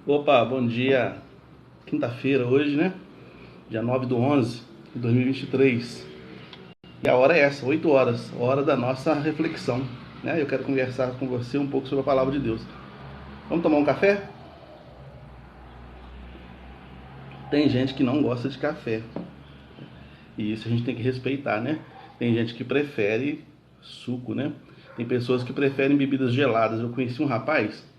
Opa, bom dia. Quinta-feira hoje, né? Dia 9/11/2023. E a hora é essa, 8 horas, hora da nossa reflexão, né? Eu quero conversar com você um pouco sobre a palavra de Deus. Vamos tomar um café? Tem gente que não gosta de café. E isso a gente tem que respeitar, né? Tem gente que prefere suco, né? Tem pessoas que preferem bebidas geladas. Eu conheci um rapaz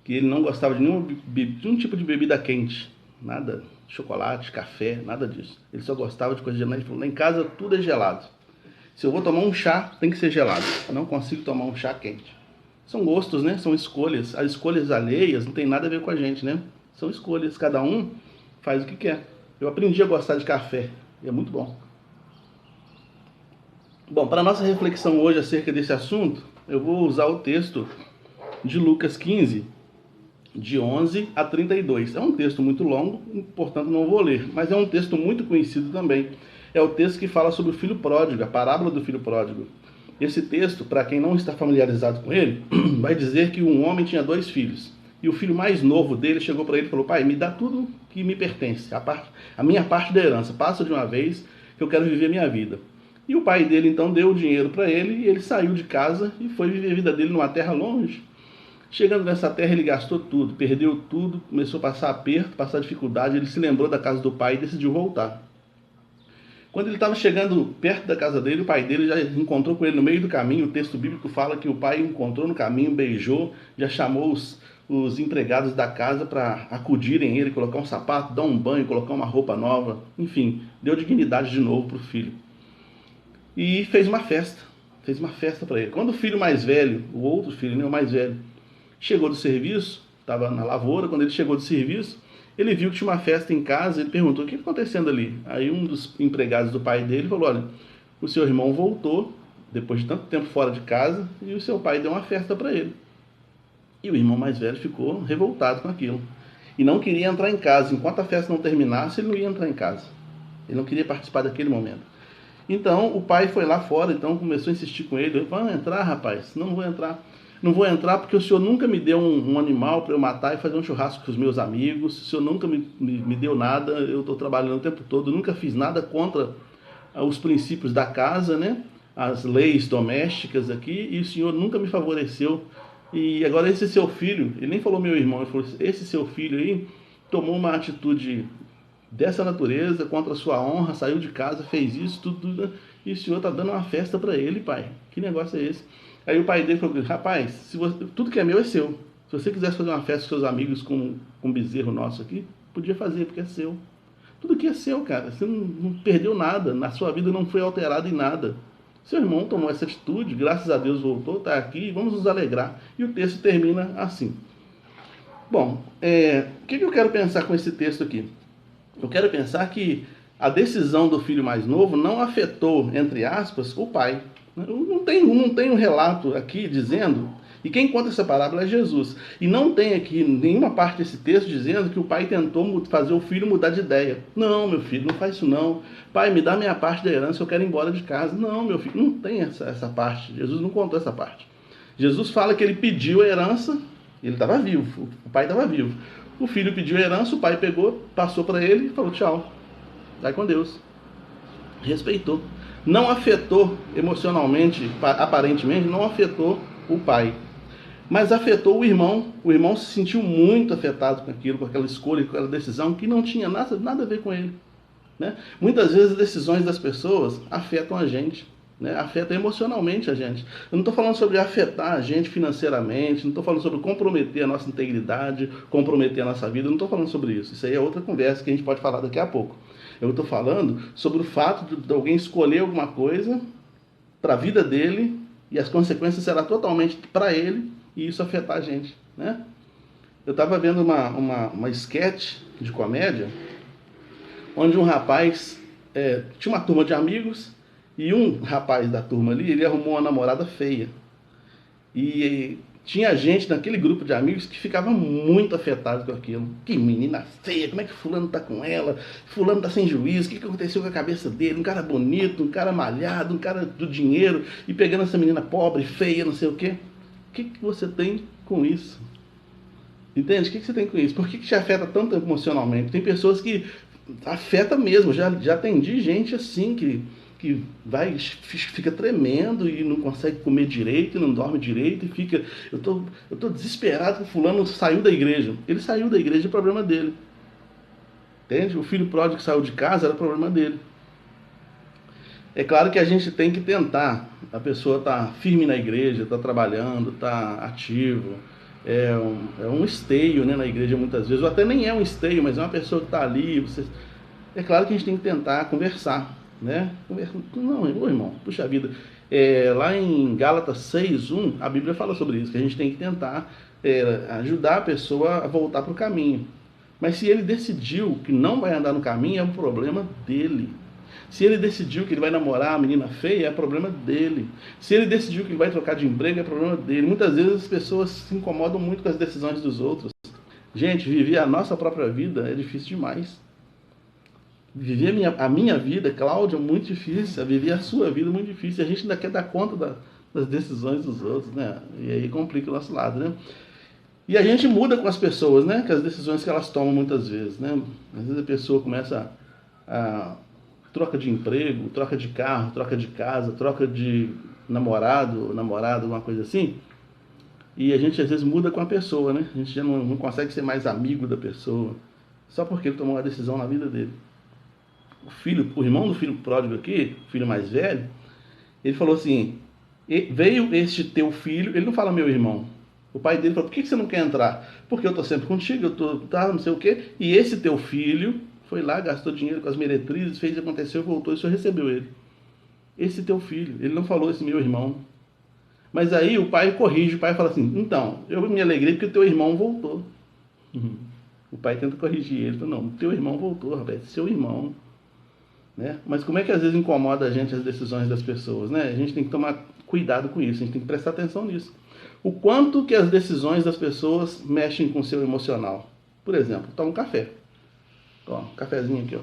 que ele não gostava de nenhum tipo de bebida quente, nada, chocolate, café, nada disso. Ele só gostava de coisa gelada. Ele falou: lá em casa tudo é gelado. Se eu vou tomar um chá, tem que ser gelado. Eu não consigo tomar um chá quente. São gostos, né? São escolhas. As escolhas alheias não tem nada a ver com a gente, né? São escolhas. Cada um faz o que quer. Eu aprendi a gostar de café. E é muito bom. Bom, para a nossa reflexão hoje acerca desse assunto, eu vou usar o texto de Lucas 15, de 11 a 32. É um texto muito longo, portanto não vou ler, mas é um texto muito conhecido também. É o texto que fala sobre o filho pródigo, a parábola do filho pródigo. Esse texto, para quem não está familiarizado com ele, vai dizer que um homem tinha dois filhos. E o filho mais novo dele chegou para ele e falou: pai, me dá tudo que me pertence, a minha parte da herança, passa de uma vez que eu quero viver a minha vida. E o pai dele então deu o dinheiro para ele e ele saiu de casa e foi viver a vida dele numa terra longe. Chegando nessa terra, ele gastou tudo, perdeu tudo, começou a passar aperto, passar dificuldade. Ele se lembrou da casa do pai e decidiu voltar. Quando ele estava chegando perto da casa dele, o pai dele já encontrou com ele no meio do caminho. O texto bíblico fala que o pai encontrou no caminho, beijou, já chamou os empregados da casa para acudirem ele, colocar um sapato, dar um banho, colocar uma roupa nova. Enfim, deu dignidade de novo para o filho. E fez uma festa para ele. Quando o filho mais velho, o outro filho, né, o mais velho, chegou do serviço, estava na lavoura. Quando ele chegou do serviço, ele viu que tinha uma festa em casa. Ele perguntou: o que está acontecendo ali? Aí um dos empregados do pai dele falou: olha, o seu irmão voltou depois de tanto tempo fora de casa e o seu pai deu uma festa para ele. E o irmão mais velho ficou revoltado com aquilo e não queria entrar em casa. Enquanto a festa não terminasse, ele não ia entrar em casa. Ele não queria participar daquele momento. Então o pai foi lá fora, então começou a insistir com ele: vai entrar, rapaz? Não vou entrar. Não vou entrar porque o senhor nunca me deu um animal para eu matar e fazer um churrasco com os meus amigos. O senhor nunca me deu nada. Eu estou trabalhando o tempo todo, nunca fiz nada contra os princípios da casa, né? As leis domésticas aqui, e o senhor nunca me favoreceu. E agora esse seu filho, ele nem falou meu irmão, ele falou: esse seu filho aí tomou uma atitude dessa natureza contra a sua honra, saiu de casa, fez isso, tudo, e o senhor está dando uma festa para ele, pai. Que negócio é esse? Aí o pai dele falou: rapaz, se você, tudo que é meu é seu. Se você quisesse fazer uma festa com seus amigos com um bezerro nosso aqui, podia fazer, porque é seu. Tudo que é seu, cara. Você não perdeu nada, na sua vida não foi alterado em nada. Seu irmão tomou essa atitude, graças a Deus voltou, está aqui, vamos nos alegrar. E o texto termina assim. Bom, o que eu quero pensar com esse texto aqui? Eu quero pensar que a decisão do filho mais novo não afetou, entre aspas, o pai. Não tem um relato aqui dizendo, e quem conta essa parábola é Jesus. E não tem aqui nenhuma parte desse texto dizendo que o pai tentou fazer o filho mudar de ideia. Não, meu filho, não faz isso não. Pai, me dá minha parte da herança, eu quero ir embora de casa. Não, meu filho, não tem essa parte. Jesus não contou essa parte. Jesus fala que ele pediu a herança, ele estava vivo, o pai estava vivo. O filho pediu a herança, o pai pegou, passou para ele e falou: tchau, vai com Deus. Respeitou. Não afetou emocionalmente, aparentemente, não afetou o pai. Mas afetou o irmão. O irmão se sentiu muito afetado com aquilo, com aquela escolha, com aquela decisão que não tinha nada a ver com ele. Né? Muitas vezes as decisões das pessoas afetam a gente. Né? Afeta emocionalmente a gente. Eu não estou falando sobre afetar a gente financeiramente, não estou falando sobre comprometer a nossa integridade, comprometer a nossa vida, não estou falando sobre isso. Isso aí é outra conversa que a gente pode falar daqui a pouco. Eu estou falando sobre o fato de alguém escolher alguma coisa para a vida dele e as consequências serão totalmente para ele e isso afetar a gente. Né? Eu estava vendo uma sketch de comédia onde um rapaz tinha uma turma de amigos. E um rapaz da turma ali, ele arrumou uma namorada feia. E tinha gente naquele grupo de amigos que ficava muito afetado com aquilo. Que menina feia, como é que fulano tá com ela? Fulano tá sem juízo, o que aconteceu com a cabeça dele? Um cara bonito, um cara malhado, um cara do dinheiro, e pegando essa menina pobre, feia, não sei o quê. O que você tem com isso? Entende? O que você tem com isso? Por que te afeta tanto emocionalmente? Tem pessoas que afeta mesmo. Já atendi gente assim que fica tremendo e não consegue comer direito, não dorme direito e fica. Eu tô desesperado que o fulano saiu da igreja. Ele saiu da igreja, é problema dele. Entende? O filho pródigo que saiu de casa era problema dele. É claro que a gente tem que tentar. A pessoa tá firme na igreja, tá trabalhando, tá ativo. É um esteio, né, na igreja muitas vezes, ou até nem é um esteio, mas é uma pessoa que está ali. É claro que a gente tem que tentar conversar, né? Não, irmão, puxa vida. Lá em Gálatas 6:1, a Bíblia fala sobre isso, que a gente tem que tentar ajudar a pessoa a voltar para o caminho. Mas se ele decidiu que não vai andar no caminho, é um problema dele. Se ele decidiu que ele vai namorar a menina feia, é problema dele. Se ele decidiu que ele vai trocar de emprego, é problema dele. Muitas vezes as pessoas se incomodam muito com as decisões dos outros. Gente, viver a nossa própria vida é difícil demais. Viver a minha vida, Cláudia, é muito difícil. Viver a sua vida é muito difícil. A gente ainda quer dar conta das decisões dos outros, né? E aí complica o nosso lado, né? E a gente muda com as pessoas, né? Com as decisões que elas tomam muitas vezes, né? Às vezes a pessoa começa a troca de emprego, troca de carro, troca de casa, troca de namorada, alguma coisa assim. E a gente às vezes muda com a pessoa, né? A gente já não consegue ser mais amigo da pessoa, só porque ele tomou uma decisão na vida dele. O irmão do filho pródigo aqui, o filho mais velho, ele falou assim: veio este teu filho, ele não fala meu irmão. O pai dele falou: por que você não quer entrar? Porque eu tô sempre contigo, não sei o quê. E esse teu filho foi lá, gastou dinheiro com as meretrizes, fez, aconteceu, voltou e o senhor recebeu ele. Esse teu filho. Ele não falou esse meu irmão. Mas aí o pai corrige, o pai fala assim: então, eu me alegrei porque o teu irmão voltou. O pai tenta corrigir ele, fala: não, teu irmão voltou, rapaz, seu irmão. Né? Mas como é que às vezes incomoda a gente as decisões das pessoas, né? A gente tem que tomar cuidado com isso, a gente tem que prestar atenção nisso. O quanto que as decisões das pessoas mexem com o seu emocional. Por exemplo, toma um café. Ó, um cafezinho aqui, ó.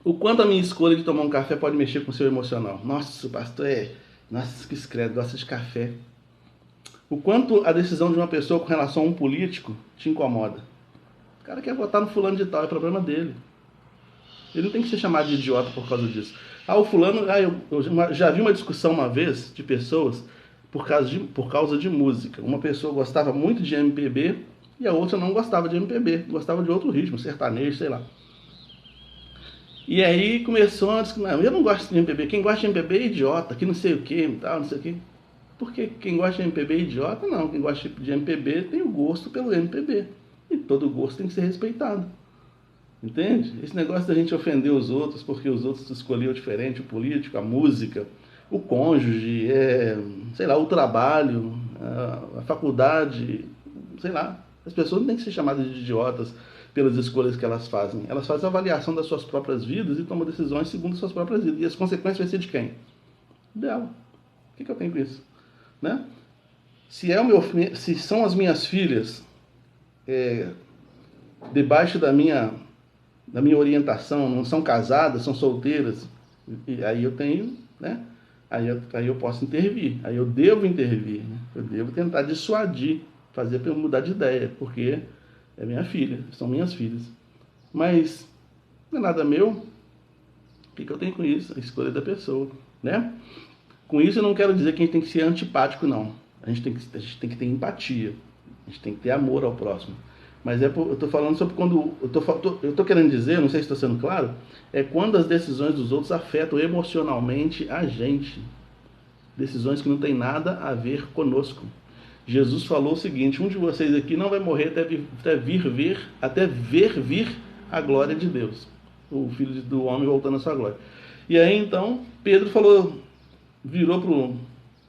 O quanto a minha escolha de tomar um café pode mexer com o seu emocional. Nossa, o pastor nossa, que escreve, gosta de café. O quanto a decisão de uma pessoa com relação a um político te incomoda. O cara quer votar no fulano de tal, é problema dele. Ele não tem que ser chamado de idiota por causa disso. O fulano... eu já vi uma discussão uma vez de pessoas por causa de música. Uma pessoa gostava muito de MPB e a outra não gostava de MPB. Gostava de outro ritmo, sertanejo, sei lá. E aí começou a dizer: não, eu não gosto de MPB. Quem gosta de MPB é idiota, que não sei o que, tal, não sei o que. Porque quem gosta de MPB é idiota? Não. Quem gosta de MPB tem o gosto pelo MPB. E todo gosto tem que ser respeitado. Entende? Esse negócio da gente ofender os outros porque os outros escolheram diferente, o político, a música, o cônjuge, sei lá, o trabalho, a faculdade, sei lá. As pessoas não têm que ser chamadas de idiotas pelas escolhas que elas fazem. Elas fazem a avaliação das suas próprias vidas e tomam decisões segundo as suas próprias vidas. E as consequências vão ser de quem? Dela. O que eu tenho com isso? Né? Se são as minhas filhas debaixo da minha orientação, não são casadas, são solteiras, e aí eu tenho, né? Aí eu posso intervir, aí eu devo intervir, né? Eu devo tentar dissuadir, fazer para eu mudar de ideia, porque é minha filha, são minhas filhas. Mas não é nada meu. O que eu tenho com isso? A escolha da pessoa, né? Com isso eu não quero dizer que a gente tem que ser antipático, não. A gente tem que ter empatia, a gente tem que ter amor ao próximo. Mas eu estou falando sobre quando... Eu estou querendo dizer, não sei se estou sendo claro, é quando as decisões dos outros afetam emocionalmente a gente. Decisões que não tem nada a ver conosco. Jesus falou o seguinte: um de vocês aqui não vai morrer até ver vir a glória de Deus. O Filho do Homem voltando à sua glória. E aí então, Pedro virou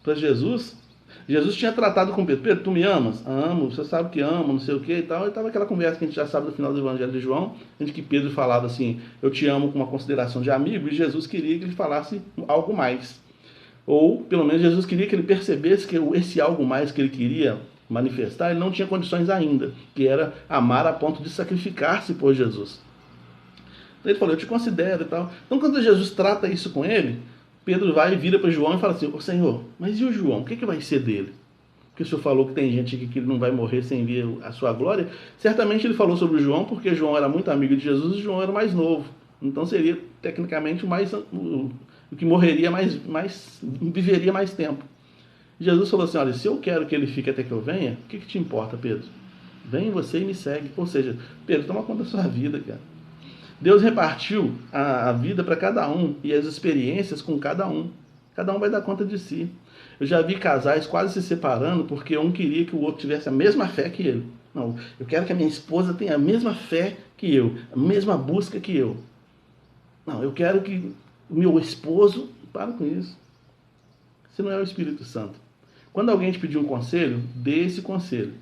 para Jesus. Jesus tinha tratado com Pedro: Pedro, tu me amas? Amo, você sabe que amo, não sei o que e tal. E estava aquela conversa que a gente já sabe do final do Evangelho de João, em que Pedro falava assim: eu te amo com uma consideração de amigo, e Jesus queria que ele falasse algo mais. Ou, pelo menos, Jesus queria que ele percebesse que esse algo mais que ele queria manifestar, ele não tinha condições ainda, que era amar a ponto de sacrificar-se por Jesus. Então ele falou: eu te considero e tal. Então, quando Jesus trata isso com ele, Pedro vai e vira para João e fala assim: ô Senhor, mas e o João? O que vai ser dele? porque o senhor falou que tem gente aqui que não vai morrer sem ver a sua glória. Certamente ele falou sobre João, porque João era muito amigo de Jesus e João era o mais novo. Então seria, tecnicamente, o que morreria viveria mais tempo. Jesus falou assim, olha, se eu quero que ele fique até que eu venha, o que te importa, Pedro? Vem você e me segue. Ou seja, Pedro, toma conta da sua vida, cara. Deus repartiu a vida para cada um e as experiências com cada um. Cada um vai dar conta de si. Eu já vi casais quase se separando porque um queria que o outro tivesse a mesma fé que ele. Não, eu quero que a minha esposa tenha a mesma fé que eu, a mesma busca que eu. Não, eu quero que o meu esposo... Para com isso. Você não é o Espírito Santo. Quando alguém te pedir um conselho, dê esse conselho.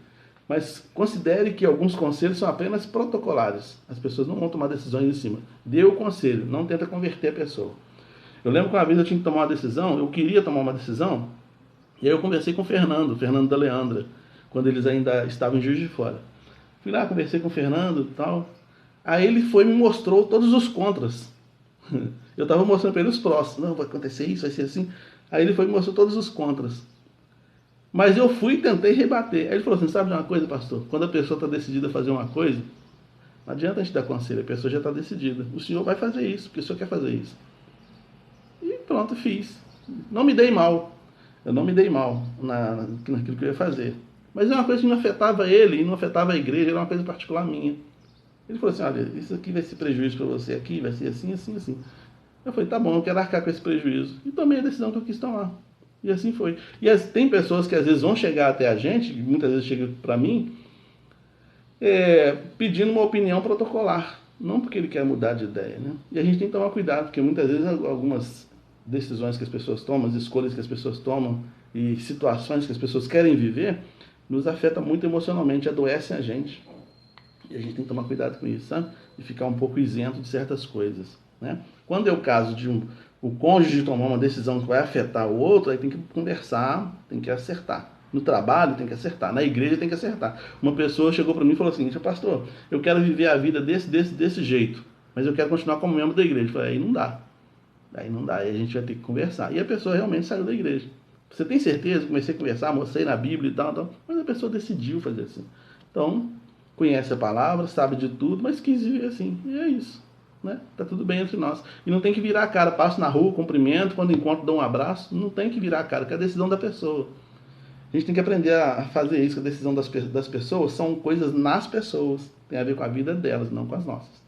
Mas considere que alguns conselhos são apenas protocolares. As pessoas não vão tomar decisões em cima. Dê o conselho, não tenta converter a pessoa. Eu lembro que uma vez eu tinha que tomar uma decisão, eu queria tomar uma decisão, e aí eu conversei com o Fernando da Leandra, quando eles ainda estavam em Juiz de Fora. Fui lá, conversei com o Fernando e tal. Aí ele foi e me mostrou todos os contras. Eu estava mostrando para ele os prós. Não, vai acontecer isso, vai ser assim. Aí ele foi e me mostrou todos os contras. Mas eu fui e tentei rebater. Aí ele falou assim, sabe de uma coisa, pastor? Quando a pessoa está decidida a fazer uma coisa, não adianta a gente dar conselho, a pessoa já está decidida. O senhor vai fazer isso, porque o senhor quer fazer isso. E pronto, fiz. Não me dei mal. Eu não me dei mal naquilo que eu ia fazer. Mas é uma coisa que não afetava ele e não afetava a igreja, era uma coisa particular minha. Ele falou assim, olha, isso aqui vai ser prejuízo para você aqui, vai ser assim, assim, assim. Eu falei, tá bom, eu quero arcar com esse prejuízo. E tomei a decisão que eu quis tomar. E assim foi. E tem pessoas que às vezes vão chegar até a gente, muitas vezes chegam para mim, pedindo uma opinião protocolar. Não porque ele quer mudar de ideia, né? E a gente tem que tomar cuidado, porque muitas vezes algumas decisões que as pessoas tomam, as escolhas que as pessoas tomam e situações que as pessoas querem viver, nos afeta muito emocionalmente, adoecem a gente. E a gente tem que tomar cuidado com isso, sabe? E ficar um pouco isento de certas coisas, né? Quando é o caso de o cônjuge tomar uma decisão que vai afetar o outro, aí tem que conversar, tem que acertar. No trabalho tem que acertar, na igreja tem que acertar. Uma pessoa chegou para mim e falou assim, pastor, eu quero viver a vida desse jeito, mas eu quero continuar como membro da igreja. Eu falei, aí não dá, aí a gente vai ter que conversar. E a pessoa realmente saiu da igreja. Você tem certeza? Comecei a conversar, mostrei na Bíblia e tal, mas a pessoa decidiu fazer assim. Então, conhece a palavra, sabe de tudo, mas quis viver assim, e é isso. Né? Tá tudo bem entre nós. E não tem que virar a cara, passo na rua, cumprimento, quando encontro dou um abraço, não tem que virar a cara, que é a decisão da pessoa. A gente tem que aprender a fazer isso, que a decisão das pessoas são coisas nas pessoas, tem a ver com a vida delas, não com as nossas.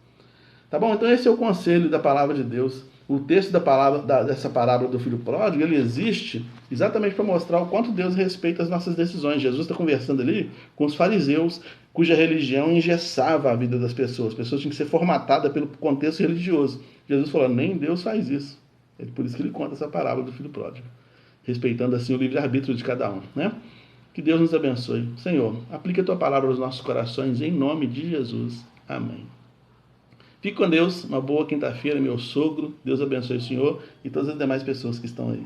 Tá bom? Então esse é o conselho da palavra de Deus. O texto dessa parábola do filho pródigo, ele existe exatamente para mostrar o quanto Deus respeita as nossas decisões. Jesus está conversando ali com os fariseus, cuja religião engessava a vida das pessoas. As pessoas tinham que ser formatadas pelo contexto religioso. Jesus falou, nem Deus faz isso. É por isso que ele conta essa parábola do filho pródigo, respeitando assim o livre-arbítrio de cada um, né? Que Deus nos abençoe. Senhor, aplica a tua palavra aos nossos corações, em nome de Jesus. Amém. Fique com Deus, uma boa quinta-feira, meu sogro. Deus abençoe o Senhor e todas as demais pessoas que estão aí.